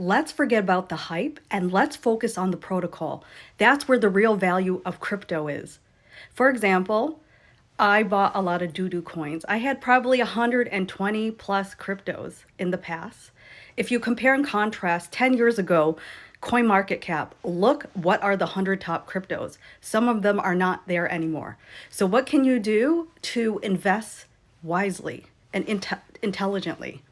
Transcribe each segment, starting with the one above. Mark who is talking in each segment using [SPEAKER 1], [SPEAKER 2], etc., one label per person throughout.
[SPEAKER 1] Let's forget about the hype and let's focus on the protocol. That's where the real value of crypto is. For example, I bought a lot of doo-doo coins. I had probably 120 plus cryptos in the past. If you compare and contrast 10 years ago, CoinMarketCap, look what are the 100 top cryptos. Some of them are not there anymore. So what can you do to invest wisely and intelligently?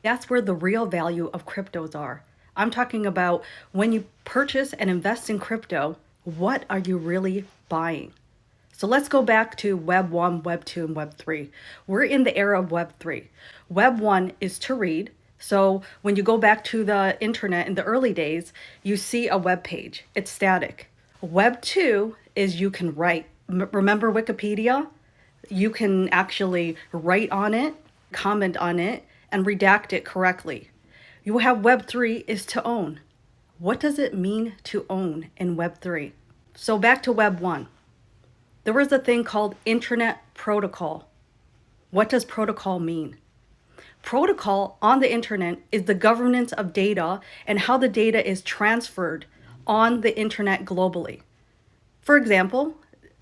[SPEAKER 1] That's where the real value of cryptos are. I'm talking about when you purchase and invest in crypto, what are you really buying? So let's go back to Web 1, Web 2, and Web 3. We're in the era of Web 3. Web 1 is to read. So when you go back to the internet in the early days, you see a web page. It's static. Web 2 is you can write. Remember Wikipedia? You can actually write on it, comment on it, and redact it correctly. You have Web 3 is to own. What does it mean to own in Web 3? So back to Web 1. There was a thing called Internet Protocol. What does protocol mean? Protocol on the internet is the governance of data and how the data is transferred on the internet globally. For example,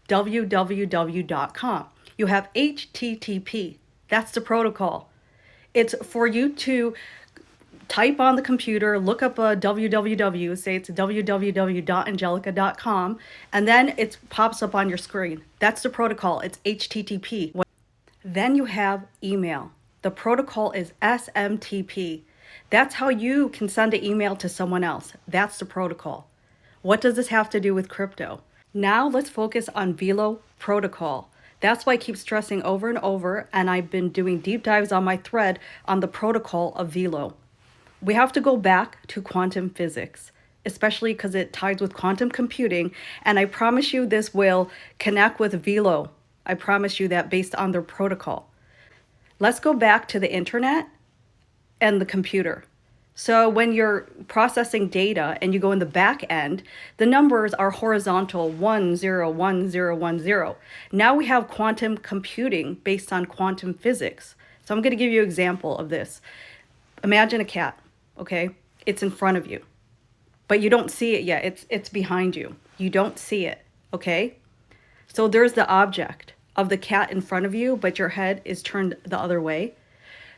[SPEAKER 1] www.com. You have HTTP. That's the protocol. It's for you to type on the computer, look up a www, say it's www.angelica.com, and then it pops up on your screen. That's the protocol. It's HTTP. Then you have email. The protocol is SMTP. That's how you can send an email to someone else. That's the protocol. What does this have to do with crypto? Now let's focus on Velo protocol. That's why I keep stressing over and over, and I've been doing deep dives on my thread on the protocol of Velo. We have to go back to quantum physics, especially because it ties with quantum computing, and I promise you this will connect with Velo. I promise you that based on their protocol. Let's go back to the internet and the computer. So when you're processing data and you go in the back end, the numbers are horizontal 1, 0, 1, 0, 1, 0. Now we have quantum computing based on quantum physics. So I'm going to give you an example of this. Imagine a cat, okay? It's in front of you, but you don't see it yet. It's behind you. You don't see it, okay? So there's the object of the cat in front of you, but your head is turned the other way.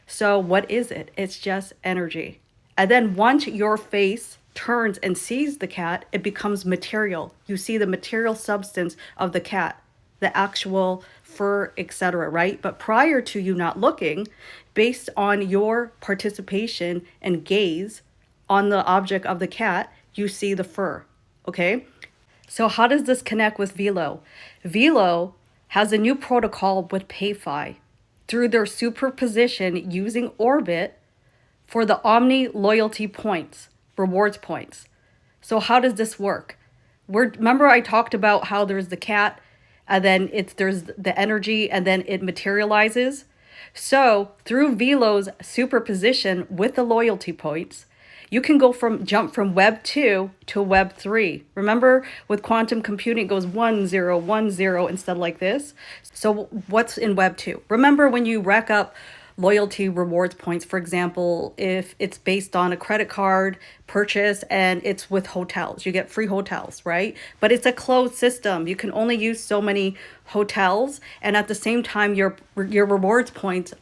[SPEAKER 1] So what is it? It's just energy. And then once your face turns and sees the cat, it becomes material. You see the material substance of the cat, the actual fur, etc., right? But prior to you not looking, based on your participation and gaze on the object of the cat, you see the fur, okay? So how does this connect with Velo? Velo has a new protocol with PayFi through their superposition using Orbit for the Omni loyalty points, rewards points. So how does this work? Remember I talked about how there's the cat and then there's the energy and then it materializes. So through Velo's superposition with the loyalty points, you can jump from Web 2 to Web 3. Remember with quantum computing, it goes 1, 0, 1, 0 instead of like this. So what's in Web 2? Remember when you rack up loyalty rewards points, for example, if it's based on a credit card purchase and it's with hotels, you get free hotels, right? But it's a closed system. You can only use so many hotels. And at the same time, your rewards points,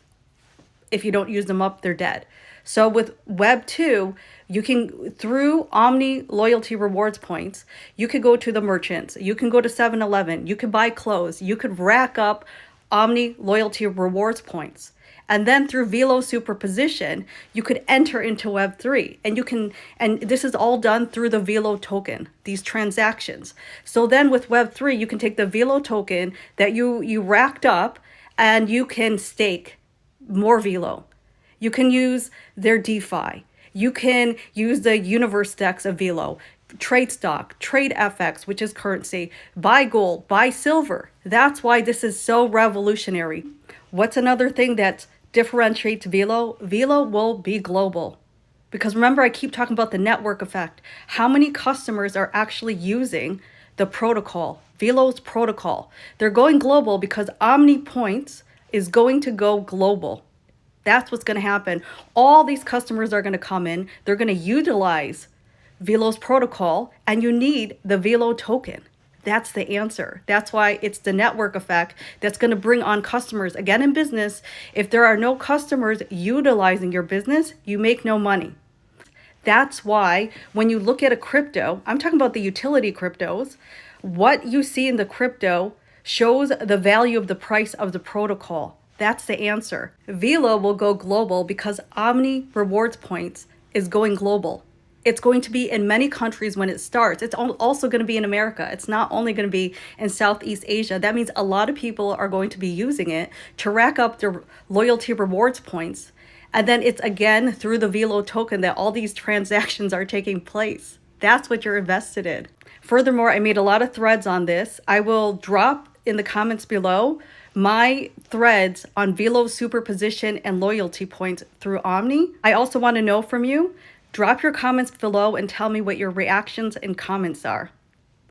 [SPEAKER 1] if you don't use them up, they're dead. So with Web 2, you can, through Omni loyalty rewards points, you could go to the merchants, you can go to 7-Eleven, you can buy clothes, you could rack up Omni loyalty rewards points. And then through Velo superposition, you could enter into Web 3 and this is all done through the Velo token, these transactions. So then with Web 3, you can take the Velo token that you racked up and you can stake more Velo. You can use their DeFi. You can use the universe DEX of Velo, trade stock, trade FX, which is currency, buy gold, buy silver. That's why this is so revolutionary. What's another thing that differentiates Velo? Velo will be global. Because remember, I keep talking about the network effect. How many customers are actually using the protocol, Velo's protocol? They're going global because Omni Points is going to go global. That's what's going to happen. All these customers are going to come in. They're going to utilize Velo's protocol, and you need the Velo token. That's the answer. That's why it's the network effect that's going to bring on customers. Again, in business, if there are no customers utilizing your business, you make no money. That's why when you look at a crypto, I'm talking about the utility cryptos, what you see in the crypto shows the value of the price of the protocol. That's the answer. Velo will go global because Omni Rewards Points is going global. It's going to be in many countries when it starts. It's also going to be in America. It's not only going to be in Southeast Asia. That means a lot of people are going to be using it to rack up their loyalty rewards points. And then it's again through the Velo token that all these transactions are taking place. That's what you're invested in. Furthermore, I made a lot of threads on this. I will drop in the comments below my threads on Velo superposition and loyalty points through Omni. I also want to know from you. Drop your comments below and tell me what your reactions and comments are.